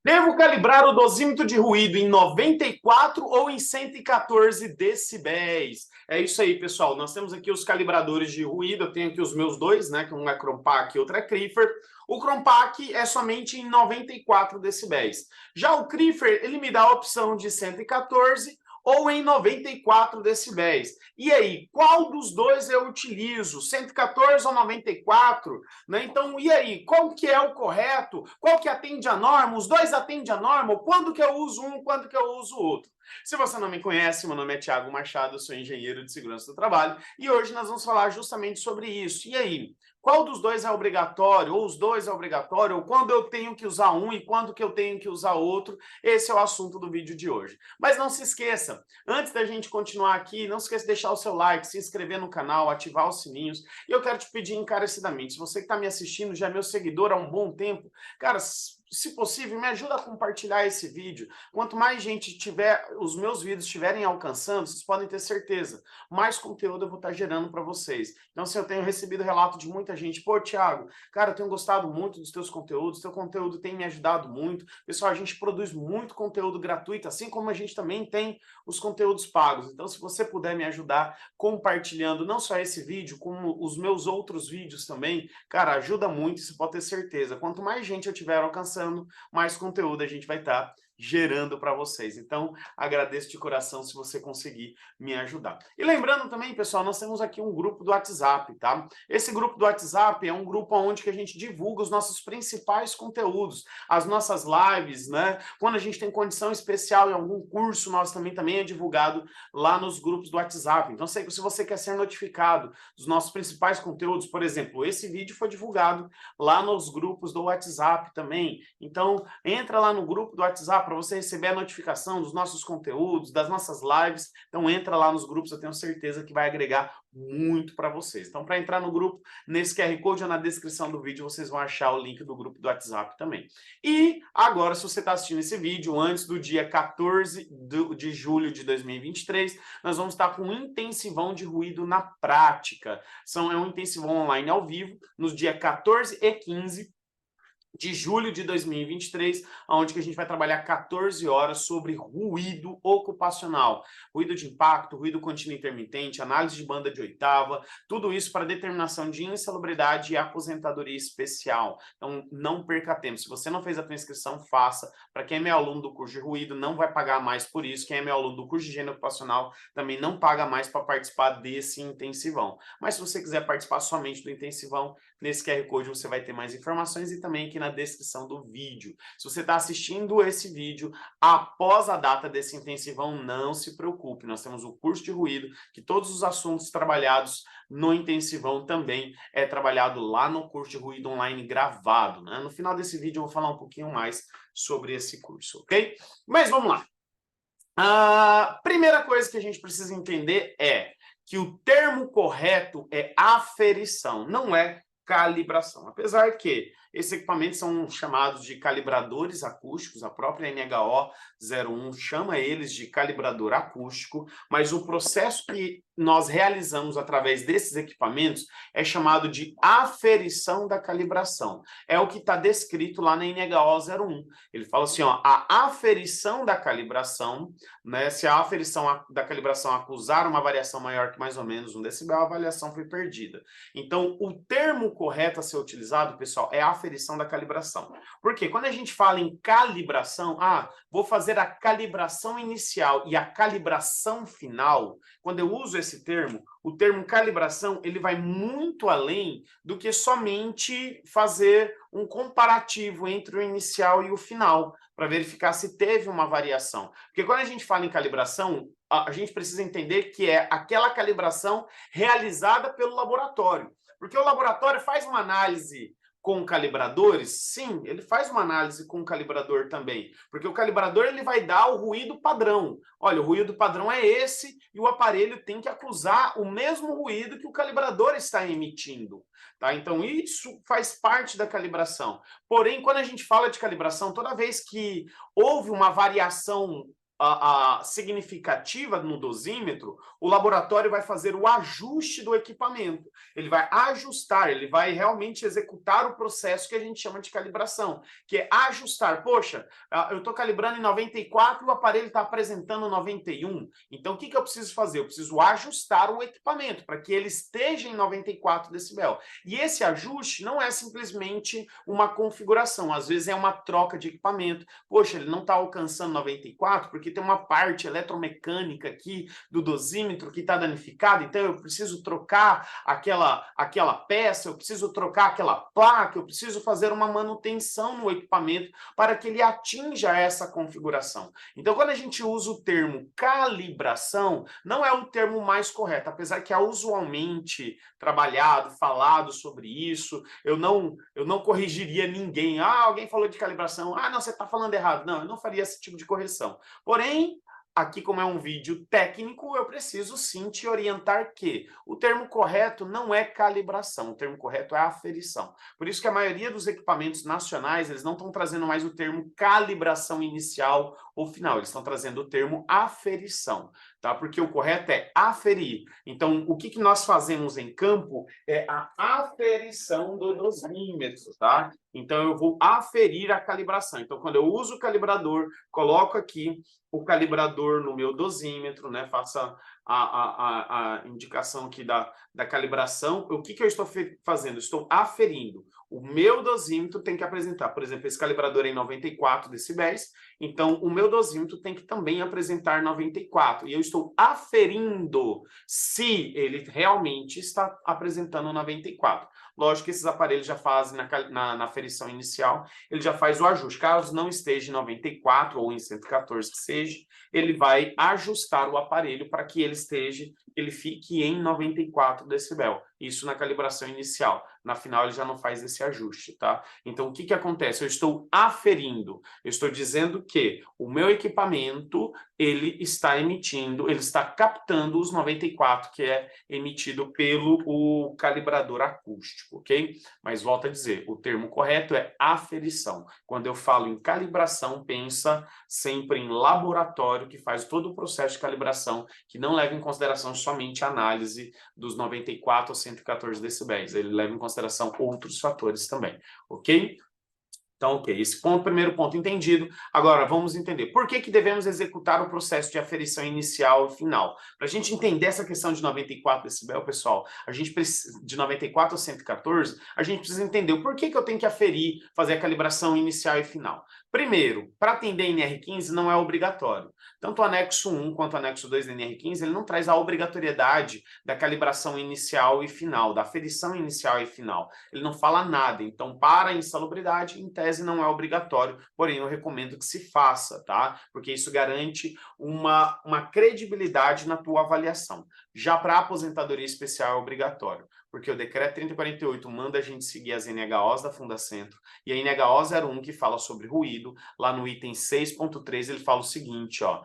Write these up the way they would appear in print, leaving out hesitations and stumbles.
Devo calibrar o dosímetro de ruído em 94 ou em 114 decibéis? É isso aí, pessoal. Nós temos aqui os calibradores de ruído. Eu tenho aqui os meus dois, né? Que um é Cronpac e outro é Criffer. O Cronpac é somente em 94 decibéis. Já o Criffer, ele me dá a opção de 114 ou em 94 decibéis. E aí, qual dos dois eu utilizo? 114 ou 94? Né? Então, e aí, qual que é o correto? Qual que atende a norma? Os dois atendem a norma? Quando que eu uso um, quando que eu uso o outro? Se você não me conhece, meu nome é Thiago Machado, eu sou engenheiro de segurança do trabalho e hoje nós vamos falar justamente sobre isso. E aí, qual dos dois é obrigatório? Ou os dois é obrigatório? Ou quando eu tenho que usar um e quando que eu tenho que usar outro? Esse é o assunto do vídeo de hoje. Mas não se esqueça, antes da gente continuar aqui, não se esqueça de deixar o seu like, se inscrever no canal, ativar os sininhos. E eu quero te pedir encarecidamente, se você que está me assistindo já é meu seguidor há um bom tempo, cara, se possível, me ajuda a compartilhar esse vídeo. Quanto mais gente tiver, os meus vídeos estiverem alcançando, vocês podem ter certeza, mais conteúdo eu vou estar gerando para vocês. Então, se eu tenho recebido relato de muita gente, pô, Thiago, cara, eu tenho gostado muito dos teus conteúdos, teu conteúdo tem me ajudado muito. Pessoal, a gente produz muito conteúdo gratuito, assim como a gente também tem os conteúdos pagos. Então, se você puder me ajudar compartilhando não só esse vídeo, como os meus outros vídeos também, cara, ajuda muito, você pode ter certeza. Quanto mais gente eu tiver alcançando, mais conteúdo a gente vai estar gerando para vocês. Então, agradeço de coração se você conseguir me ajudar. E lembrando também, pessoal, nós temos aqui um grupo do WhatsApp, tá? Esse grupo do WhatsApp é um grupo onde que a gente divulga os nossos principais conteúdos, as nossas lives, né? Quando a gente tem condição especial em algum curso, nós também é divulgado lá nos grupos do WhatsApp. Então, se você quer ser notificado dos nossos principais conteúdos, por exemplo, esse vídeo foi divulgado lá nos grupos do WhatsApp também. Então, entra lá no grupo do WhatsApp para você receber a notificação dos nossos conteúdos, das nossas lives. Então, entra lá nos grupos, eu tenho certeza que vai agregar muito para vocês. Então, para entrar no grupo, nesse QR Code ou na descrição do vídeo, vocês vão achar o link do grupo do WhatsApp também. E agora, se você está assistindo esse vídeo antes do dia 14 de julho de 2023, nós vamos estar com um intensivão de ruído na prática. É um intensivão online ao vivo, nos dias 14 e 15 de julho de 2023, onde que a gente vai trabalhar 14 horas sobre ruído ocupacional, ruído de impacto, ruído contínuo intermitente, análise de banda de oitava, tudo isso para determinação de insalubridade e aposentadoria especial. Então, não perca tempo. Se você não fez a tua inscrição, faça. Para quem é meu aluno do curso de ruído, não vai pagar mais por isso. Quem é meu aluno do curso de higiene ocupacional também não paga mais para participar desse intensivão. Mas se você quiser participar somente do intensivão, nesse QR Code você vai ter mais informações e também aqui na descrição do vídeo. Se você está assistindo esse vídeo após a data desse intensivão, não se preocupe. Nós temos o curso de ruído, que todos os assuntos trabalhados no intensivão também é trabalhado lá no curso de ruído online gravado, né? No final desse vídeo eu vou falar um pouquinho mais sobre esse curso, ok? Mas vamos lá. A primeira coisa que a gente precisa entender é que o termo correto é aferição, não é calibração. Apesar que esses equipamentos são chamados de calibradores acústicos, a própria NHO 01 chama eles de calibrador acústico, mas o processo que nós realizamos através desses equipamentos é chamado de aferição da calibração. É o que está descrito lá na NHO 01. Ele fala assim, ó, a aferição da calibração, né, se a aferição da calibração acusar uma variação maior que mais ou menos 1 decibel, a avaliação foi perdida. Então, o termo correto a ser utilizado, pessoal, é a aferição da calibração. Porque quando a gente fala em calibração, vou fazer a calibração inicial e a calibração final, quando eu uso esse termo, o termo calibração, ele vai muito além do que somente fazer um comparativo entre o inicial e o final, para verificar se teve uma variação. Porque quando a gente fala em calibração, a gente precisa entender que é aquela calibração realizada pelo laboratório. Porque o laboratório faz uma análise com calibradores? Sim, ele faz uma análise com calibrador também, porque o calibrador ele vai dar o ruído padrão. Olha, o ruído padrão é esse e o aparelho tem que acusar o mesmo ruído que o calibrador está emitindo. Tá? Então, isso faz parte da calibração. Porém, quando a gente fala de calibração, toda vez que houve uma variação significativa no dosímetro, o laboratório vai fazer o ajuste do equipamento. Ele vai ajustar, ele vai realmente executar o processo que a gente chama de calibração, que é ajustar. Poxa, eu estou calibrando em 94 e o aparelho está apresentando 91. Então, o que eu preciso fazer? Eu preciso ajustar o equipamento para que ele esteja em 94 decibel. E esse ajuste não é simplesmente uma configuração, às vezes é uma troca de equipamento. Poxa, ele não está alcançando 94 porque tem uma parte eletromecânica aqui do dosímetro que está danificada, então eu preciso trocar aquela peça, eu preciso trocar aquela placa, eu preciso fazer uma manutenção no equipamento para que ele atinja essa configuração. Então, quando a gente usa o termo calibração, não é o termo mais correto, apesar que é usualmente trabalhado, falado sobre isso, eu não corrigiria ninguém. Alguém falou de calibração, não, você está falando errado. Não, eu não faria esse tipo de correção. Porém, aqui como é um vídeo técnico, eu preciso sim te orientar que o termo correto não é calibração, o termo correto é aferição. Por isso que a maioria dos equipamentos nacionais, eles não estão trazendo mais o termo calibração inicial ou final, eles estão trazendo o termo aferição, tá? Porque o correto é aferir. Então, o que nós fazemos em campo é a aferição do dosímetro, tá? Então, eu vou aferir a calibração. Então, quando eu uso o calibrador, coloco aqui o calibrador no meu dosímetro, né? Faça a indicação aqui da calibração. O que eu estou fazendo? Estou aferindo. O meu dosímetro tem que apresentar, por exemplo, esse calibrador é em 94 decibéis, então o meu dosímetro tem que também apresentar 94. E eu estou aferindo se ele realmente está apresentando 94. Lógico que esses aparelhos já fazem na aferição inicial, ele já faz o ajuste. Caso não esteja em 94 ou em 114 que seja, ele vai ajustar o aparelho para que ele fique em 94 decibel. Isso na calibração inicial. Na final, ele já não faz esse ajuste, tá? Então, o que acontece? Eu estou aferindo. Eu estou dizendo que o meu equipamento, ele está captando os 94, que é emitido pelo calibrador acústico, ok? Mas, volto a dizer, o termo correto é aferição. Quando eu falo em calibração, pensa sempre em laboratório, que faz todo o processo de calibração, que não leva em consideração somente a análise dos 94 ou 114 decibéis. Ele leva em consideração outros fatores também, ok? Então, ok, esse primeiro ponto entendido. Agora, vamos entender por que devemos executar o processo de aferição inicial e final. Para a gente entender essa questão de 94 decibel, pessoal, a gente precisa, de 94 a 114, a gente precisa entender o porquê que eu tenho que aferir, fazer a calibração inicial e final. Primeiro, para atender NR15 não é obrigatório. Tanto o anexo 1 quanto o anexo 2 da NR15, ele não traz a obrigatoriedade da calibração inicial e final, da aferição inicial e final. Ele não fala nada. Então, para a insalubridade, em tese não é obrigatório, porém eu recomendo que se faça, tá? Porque isso garante uma credibilidade na tua avaliação. Já para a aposentadoria especial é obrigatório, porque o decreto 3048 manda a gente seguir as NHOs da Fundacentro, e a NHO 01, que fala sobre ruído, lá no item 6.3, ele fala o seguinte, ó,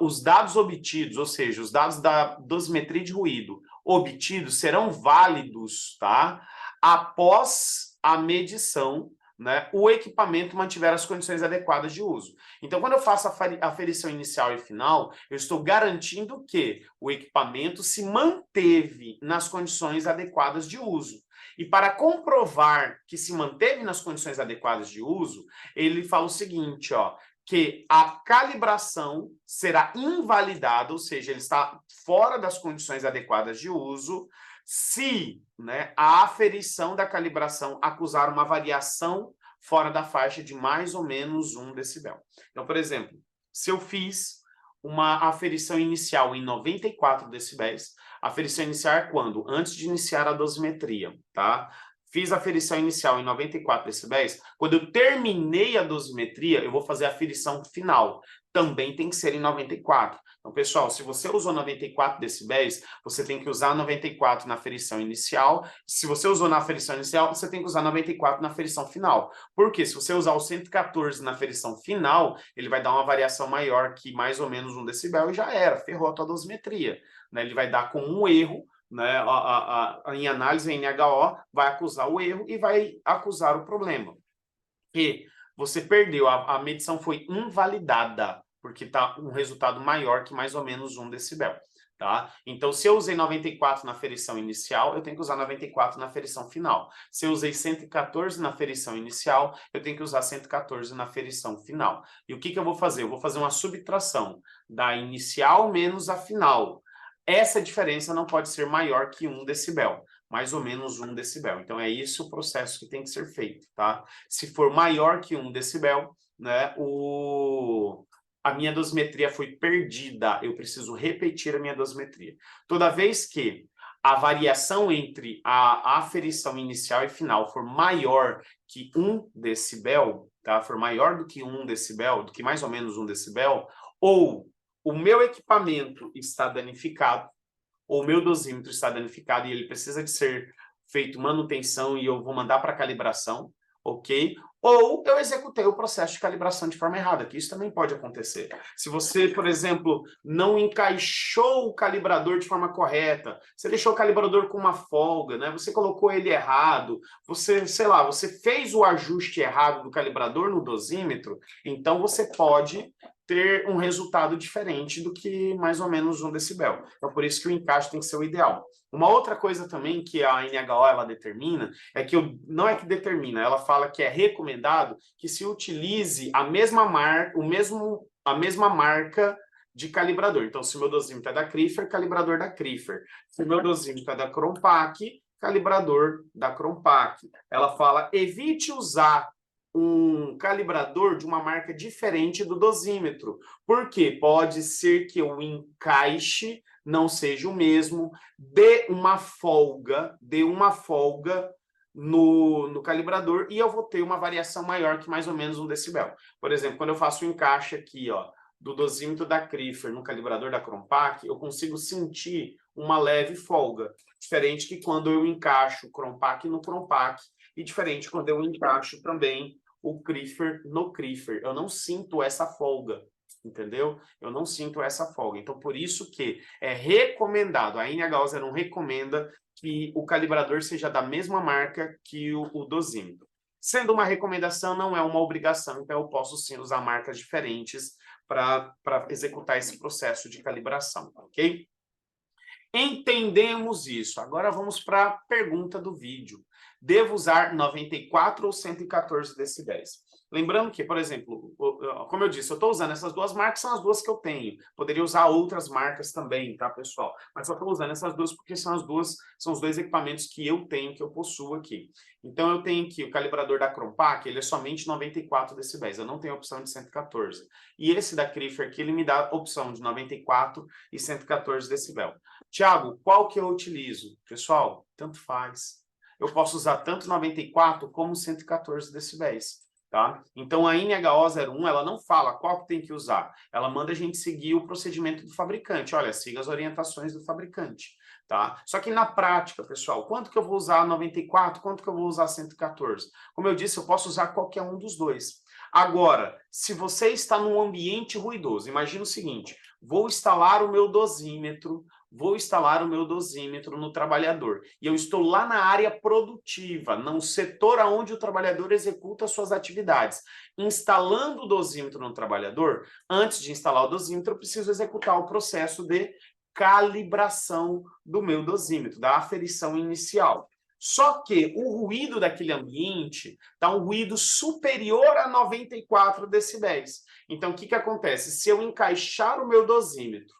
os dados obtidos, ou seja, os dados da dosimetria de ruído obtidos serão válidos, tá? Após a medição, né, o equipamento mantiver as condições adequadas de uso. Então, quando eu faço a aferição inicial e final, eu estou garantindo que o equipamento se manteve nas condições adequadas de uso. E para comprovar que se manteve nas condições adequadas de uso, ele fala o seguinte, ó, que a calibração será invalidada, ou seja, ele está fora das condições adequadas de uso, se, né, a aferição da calibração acusar uma variação fora da faixa de mais ou menos 1 decibel. Então, por exemplo, se eu fiz uma aferição inicial em 94 decibéis, a aferição inicial é quando? Antes de iniciar a dosimetria, tá? Fiz a aferição inicial em 94 decibéis, quando eu terminei a dosimetria, eu vou fazer a aferição final. Também tem que ser em 94. Então, pessoal, se você usou 94 decibéis, você tem que usar 94 na aferição inicial. Se você usou na aferição inicial, você tem que usar 94 na aferição final. Por quê? Se você usar o 114 na aferição final, ele vai dar uma variação maior que mais ou menos 1 decibel e já era, ferrou a tua dosimetria, né? Ele vai dar com um erro, né, em análise em NHO, vai acusar o erro e vai acusar o problema. E você perdeu, a medição foi invalidada, porque está um resultado maior que mais ou menos 1 decibel. Tá? Então, se eu usei 94 na ferição inicial, eu tenho que usar 94 na ferição final. Se eu usei 114 na ferição inicial, eu tenho que usar 114 na ferição final. E o que eu vou fazer? Eu vou fazer uma subtração da inicial menos a final. Essa diferença não pode ser maior que 1 decibel, mais ou menos 1 decibel. Então, é isso o processo que tem que ser feito, tá? Se for maior que 1 decibel, né, a minha dosimetria foi perdida, eu preciso repetir a minha dosimetria. Toda vez que a variação entre a aferição inicial e final for maior que 1 decibel, tá? For maior do que 1 decibel, do que mais ou menos 1 decibel, ou o meu equipamento está danificado, ou o meu dosímetro está danificado e ele precisa de ser feito manutenção e eu vou mandar para calibração, ok? Ou eu executei o processo de calibração de forma errada, que isso também pode acontecer. Se você, por exemplo, não encaixou o calibrador de forma correta, você deixou o calibrador com uma folga, né? Você colocou ele errado, você, sei lá, você fez o ajuste errado do calibrador no dosímetro, então você pode ter um resultado diferente do que mais ou menos 1 decibel. Então, por isso que o encaixe tem que ser o ideal. Uma outra coisa também que a NHO ela determina é que não é que determina, ela fala que é recomendado que se utilize a mesma marca de calibrador. Então, se o meu dosímetro é da Criffer, calibrador da Criffer. Se o meu dosímetro é da Cronpac, calibrador da Cronpac. Ela fala, evite usar um calibrador de uma marca diferente do dosímetro. Por quê? Pode ser que o encaixe não seja o mesmo, dê uma folga no calibrador e eu vou ter uma variação maior que mais ou menos 1 decibel. Por exemplo, quando eu faço o encaixe aqui, ó, do dosímetro da Criffer no calibrador da Cronpac, eu consigo sentir uma leve folga, diferente que quando eu encaixo o Cronpac no Cronpac e diferente quando eu encaixo também o Criffer no Criffer. Eu não sinto essa folga, entendeu? Eu não sinto essa folga. Então, por isso que é recomendado, a NHO não recomenda que o calibrador seja da mesma marca que o dosímetro. Sendo uma recomendação, não é uma obrigação, então eu posso sim usar marcas diferentes para executar esse processo de calibração, ok? Entendemos isso. Agora vamos para a pergunta do vídeo. Devo usar 94 ou 114 decibéis? Lembrando que, por exemplo, como eu disse, eu estou usando essas duas marcas, são as duas que eu tenho. Poderia usar outras marcas também, tá, pessoal? Mas só estou usando essas duas porque são os dois equipamentos que eu tenho, que eu possuo aqui. Então, eu tenho aqui o calibrador da Cronpac, ele é somente 94 decibéis, eu não tenho a opção de 114. E esse da Criffer aqui, ele me dá a opção de 94 e 114 decibel. Tiago, qual que eu utilizo? Pessoal, tanto faz. Eu posso usar tanto 94 como 114 decibéis. Tá? Então, a NHO 01, ela não fala qual que tem que usar. Ela manda a gente seguir o procedimento do fabricante. Olha, siga as orientações do fabricante. Tá? Só que na prática, pessoal, quanto que eu vou usar 94? Quanto que eu vou usar 114? Como eu disse, eu posso usar qualquer um dos dois. Agora, se você está num ambiente ruidoso, imagina o seguinte, vou instalar o meu dosímetro no trabalhador. E eu estou lá na área produtiva, no setor onde o trabalhador executa suas atividades. Instalando o dosímetro no trabalhador, antes de instalar o dosímetro, eu preciso executar o processo de calibração do meu dosímetro, da aferição inicial. Só que o ruído daquele ambiente está um ruído superior a 94 decibéis. Então, o que acontece? Se eu encaixar o meu dosímetro,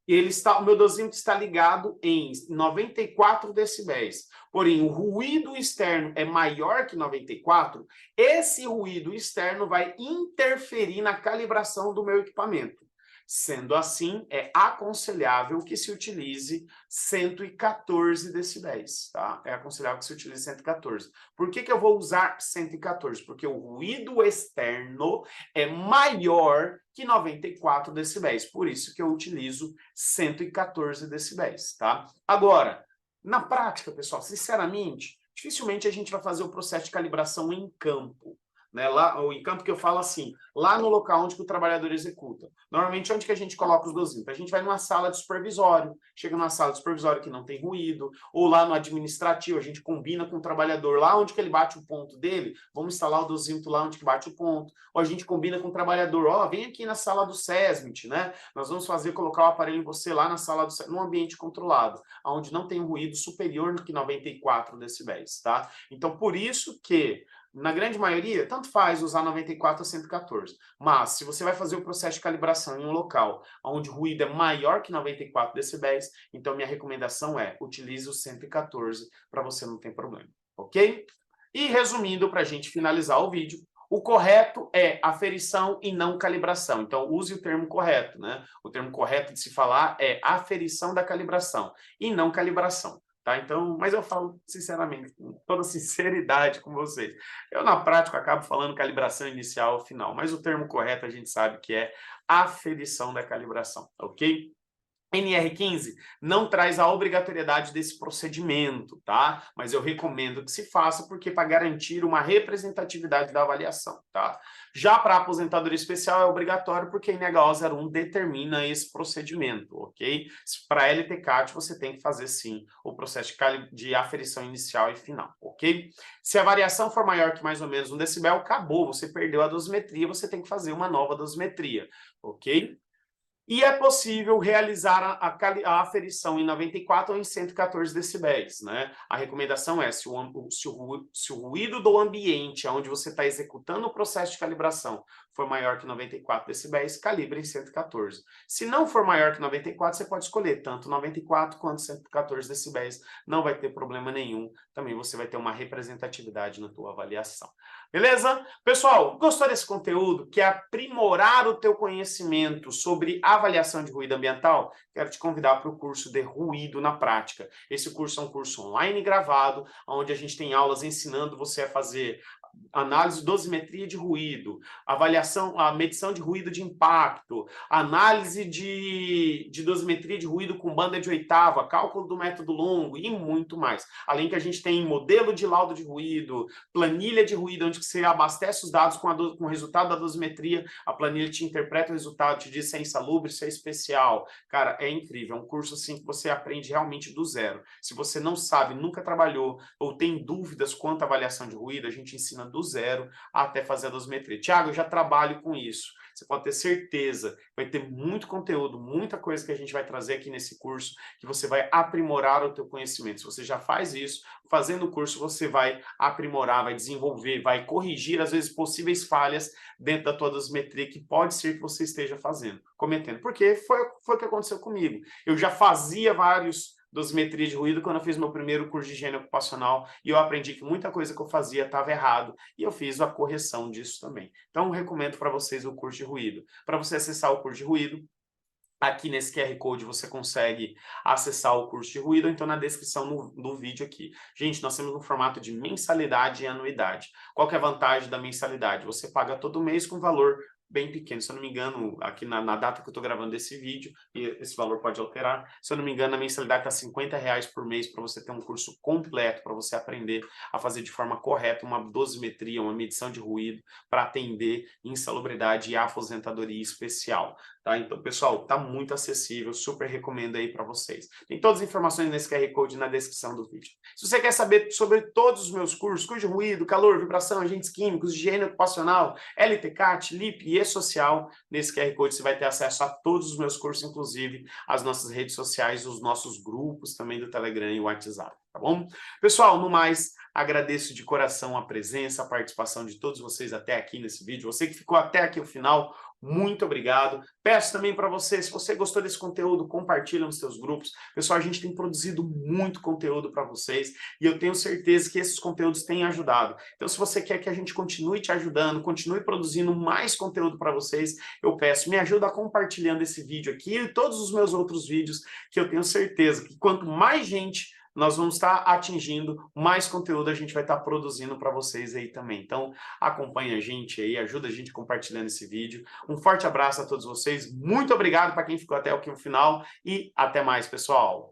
o meu dosímetro está ligado em 94 decibéis, porém o ruído externo é maior que 94, esse ruído externo vai interferir na calibração do meu equipamento. Sendo assim, é aconselhável que se utilize 114 decibéis, tá? É aconselhável que se utilize 114. Por que eu vou usar 114? Porque o ruído externo é maior que 94 decibéis. Por isso que eu utilizo 114 decibéis, tá? Agora, na prática, pessoal, sinceramente, dificilmente a gente vai fazer o processo de calibração em campo. né? Lá, ou em campo que eu falo assim, lá no local onde que o trabalhador executa. Normalmente, onde que a gente coloca os dosímetros? A gente vai numa sala de supervisório, chega numa sala de supervisório que não tem ruído, ou lá no administrativo, a gente combina com o trabalhador, lá onde que ele bate o ponto dele, vamos instalar o dosímetro lá onde que bate o ponto, ou a gente combina com o trabalhador, ó, vem aqui na sala do SESMIT, né? Nós vamos colocar o aparelho em você lá na sala do num ambiente controlado, onde não tem um ruído superior do que 94 decibéis, tá? Então, por isso que na grande maioria, tanto faz usar 94 ou 114. Mas, se você vai fazer o processo de calibração em um local onde o ruído é maior que 94 decibéis, então minha recomendação é utilize o 114 para você não ter problema, ok? E resumindo, para a gente finalizar o vídeo, o correto é aferição e não calibração. Então, use o termo correto, né? O termo correto de se falar é aferição da calibração e não calibração. Tá? Então, mas eu falo sinceramente, com toda sinceridade com vocês. Eu, na prática, acabo falando calibração inicial ou final, mas o termo correto a gente sabe que é aferição da calibração, ok? NR15 não traz a obrigatoriedade desse procedimento, tá? Mas eu recomendo que se faça, porque para garantir uma representatividade da avaliação, tá? Já para a aposentadoria especial é obrigatório, porque a NHO 01 determina esse procedimento, ok? Para LTCAT você tem que fazer, sim, o processo de aferição inicial e final, ok? Se a variação for maior que mais ou menos 1 decibel, acabou, você perdeu a dosimetria, você tem que fazer uma nova dosimetria, ok? E é possível realizar a aferição em 94 ou em 114 decibéis, né? A recomendação é, se o ruído do ambiente onde você está executando o processo de calibração for maior que 94 decibéis, calibre em 114. Se não for maior que 94, você pode escolher tanto 94 quanto 114 decibéis, não vai ter problema nenhum. Também você vai ter uma representatividade na tua avaliação. Beleza? Pessoal, gostou desse conteúdo? Quer aprimorar o teu conhecimento sobre avaliação de ruído ambiental? Quero te convidar para o curso de Ruído na Prática. Esse curso é um curso online gravado, onde a gente tem aulas ensinando você a fazer análise, dosimetria de ruído, avaliação, a medição de ruído de impacto, análise de dosimetria de ruído com banda de oitava, cálculo do método longo e muito mais. Além que a gente tem modelo de laudo de ruído, planilha de ruído, onde você abastece os dados com o resultado da dosimetria, a planilha te interpreta o resultado, te diz se é insalubre, se é especial. Cara, é incrível, é um curso assim que você aprende realmente do zero. Se você não sabe, nunca trabalhou ou tem dúvidas quanto à avaliação de ruído, a gente ensina do zero até fazer a dosimetria. Tiago, eu já trabalho com isso. Você pode ter certeza, vai ter muito conteúdo, muita coisa que a gente vai trazer aqui nesse curso, que você vai aprimorar o teu conhecimento. Se você já faz isso, fazendo o curso, você vai aprimorar, vai desenvolver, vai corrigir, às vezes, possíveis falhas dentro da tua dosimetria, que pode ser que você esteja cometendo. Porque foi o que aconteceu comigo. Eu já fazia vários dosimetria de ruído quando eu fiz meu primeiro curso de higiene ocupacional e eu aprendi que muita coisa que eu fazia estava errado e eu fiz a correção disso também. Então, eu recomendo para vocês o curso de ruído. Para você acessar o curso de ruído, aqui nesse QR Code você consegue acessar o curso de ruído, ou então na descrição do vídeo aqui. Gente, nós temos um formato de mensalidade e anuidade. Qual que é a vantagem da mensalidade? Você paga todo mês com valor bem pequeno, se eu não me engano, aqui na data que eu estou gravando esse vídeo, e esse valor pode alterar, se eu não me engano, a mensalidade está R$50 por mês para você ter um curso completo, para você aprender a fazer de forma correta uma dosimetria, uma medição de ruído, para atender insalubridade e aposentadoria especial. Tá? Então, pessoal, tá muito acessível, super recomendo aí para vocês. Tem todas as informações nesse QR Code na descrição do vídeo. Se você quer saber sobre todos os meus cursos, curso de ruído, calor, vibração, agentes químicos, higiene ocupacional, LTCAT, LIP e E-Social, nesse QR Code você vai ter acesso a todos os meus cursos, inclusive as nossas redes sociais, os nossos grupos também do Telegram e WhatsApp, tá bom? Pessoal, no mais, agradeço de coração a presença, a participação de todos vocês até aqui nesse vídeo. Você que ficou até aqui o final, muito obrigado. Peço também para você, se você gostou desse conteúdo, compartilha nos seus grupos. Pessoal, a gente tem produzido muito conteúdo para vocês e eu tenho certeza que esses conteúdos têm ajudado. Então, se você quer que a gente continue te ajudando, continue produzindo mais conteúdo para vocês, eu peço, me ajuda compartilhando esse vídeo aqui e todos os meus outros vídeos, que eu tenho certeza que quanto mais gente nós vamos estar atingindo, mais conteúdo a gente vai estar produzindo para vocês aí também. Então, acompanha a gente aí, ajuda a gente compartilhando esse vídeo. Um forte abraço a todos vocês, muito obrigado para quem ficou até aqui no final e até mais, pessoal!